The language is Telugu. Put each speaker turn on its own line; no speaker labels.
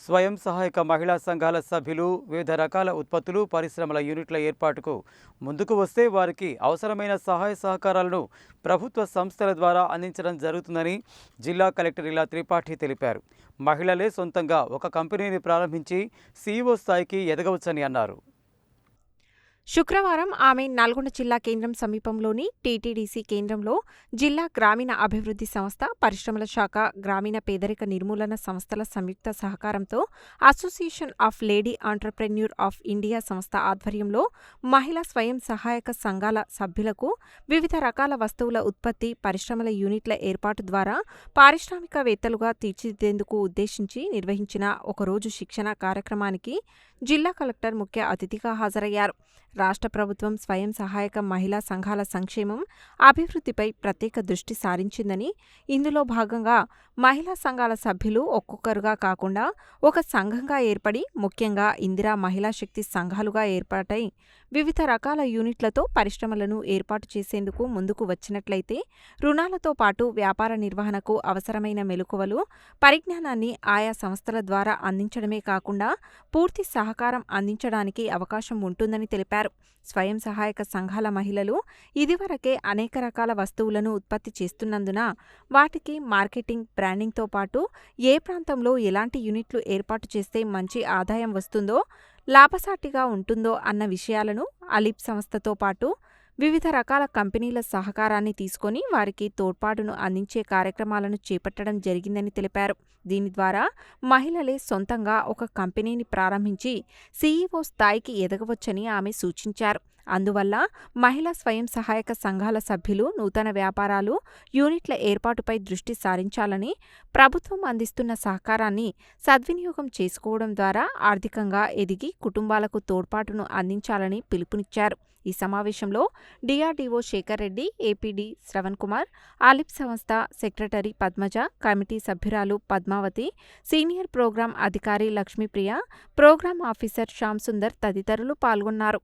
స్వయం సహాయక మహిళా సంఘాల సభ్యులు వివిధ రకాల ఉత్పత్తులు, పరిశ్రమల యూనిట్ల ఏర్పాటుకు ముందుకు వస్తే వారికి అవసరమైన సహాయ సహకారాలను ప్రభుత్వ సంస్థల ద్వారా అందించడం జరుగుతుందని జిల్లా కలెక్టర్ ఇలా త్రిపాఠి తెలిపారు. మహిళలే సొంతంగా ఒక కంపెనీని ప్రారంభించి సీఈఓ స్థాయికి ఎదగవచ్చని అన్నారు.
శుక్రవారం ఆమె నల్గొండ జిల్లా కేంద్రం సమీపంలోని టీటీడీసీ కేంద్రంలో జిల్లా గ్రామీణ అభివృద్ధి సంస్థ, పరిశ్రమల శాఖ, గ్రామీణ పేదరిక నిర్మూలన సంస్థల సంయుక్త సహకారంతో association of lady entrepreneur of India సంస్థ ఆధ్వర్యంలో మహిళా స్వయం సహాయక సంఘాల సభ్యులకు వివిధ రకాల వస్తువుల ఉత్పత్తి, పరిశ్రమల యూనిట్ల ఏర్పాటు ద్వారా పారిశ్రామికవేత్తలుగా తీర్చిదిద్దేందుకు ఉద్దేశించి నిర్వహించిన ఒకరోజు శిక్షణ కార్యక్రమానికి జిల్లా కలెక్టర్ ముఖ్య అతిథిగా హాజరయ్యారు. రాష్ట్ర ప్రభుత్వం స్వయం సహాయక మహిళా సంఘాల సంక్షేమం, అభివృద్ధిపై ప్రత్యేక దృష్టి సారించిందని, ఇందులో భాగంగా మహిళా సంఘాల సభ్యులు ఒక్కొక్కరుగా కాకుండా ఒక సంఘంగా ఏర్పడి, ముఖ్యంగా ఇందిరా మహిళా శక్తి సంఘాలుగా ఏర్పాటై వివిధ రకాల యూనిట్లతో పరిశ్రమలను ఏర్పాటు చేసేందుకు ముందుకు వచ్చినట్లయితే రుణాలతో పాటు వ్యాపార నిర్వహణకు అవసరమైన మెలకువలు, పరిజ్ఞానాన్ని ఆయా సంస్థల ద్వారా అందించడమే కాకుండా పూర్తి సహకారం అందించడానికి అవకాశం ఉంటుందని తెలిపారు. స్వయం సహాయక సంఘాల మహిళలు ఇదివరకే అనేక రకాల వస్తువులను ఉత్పత్తి చేస్తున్నందున వాటికి మార్కెటింగ్, బ్రాండింగ్తో పాటు ఏ ప్రాంతంలో ఎలాంటి యూనిట్లు ఏర్పాటు చేస్తే మంచి ఆదాయం వస్తుందో, లాభసాటిగా ఉంటుందో అన్న విషయాలను అలీప్ సంస్థతో పాటు వివిధ రకాల కంపెనీల సహకారాన్ని తీసుకొని వారికి తోడ్పాటును అందించే కార్యక్రమాలను చేపట్టడం జరిగిందని తెలిపారు. దీని ద్వారా మహిళలే సొంతంగా ఒక కంపెనీని ప్రారంభించి సీఈఓ స్థాయికి ఎదగవచ్చని ఆమె సూచించారు. అందువల్ల మహిళా స్వయం సహాయక సంఘాల సభ్యులు నూతన వ్యాపారాలు, యూనిట్ల ఏర్పాటుపై దృష్టి సారించాలని, ప్రభుత్వం అందిస్తున్న సహకారాన్ని సద్వినియోగం చేసుకోవడం ద్వారా ఆర్థికంగా ఎదిగి కుటుంబాలకు తోడ్పాటును అందించాలని పిలుపునిచ్చారు. ఈ సమావేశంలో డిఆర్డీఓ శేఖర్ రెడ్డి, ఏపీడీ శ్రవణ్ కుమార్, ఆలిప్ సంస్థ సెక్రటరీ పద్మజ, కమిటీ సభ్యురాలు పద్మావతి, సీనియర్ ప్రోగ్రాం అధికారి లక్ష్మీప్రియ, ప్రోగ్రాం ఆఫీసర్ శ్యామ్ సుందర్ తదితరులు పాల్గొన్నారు.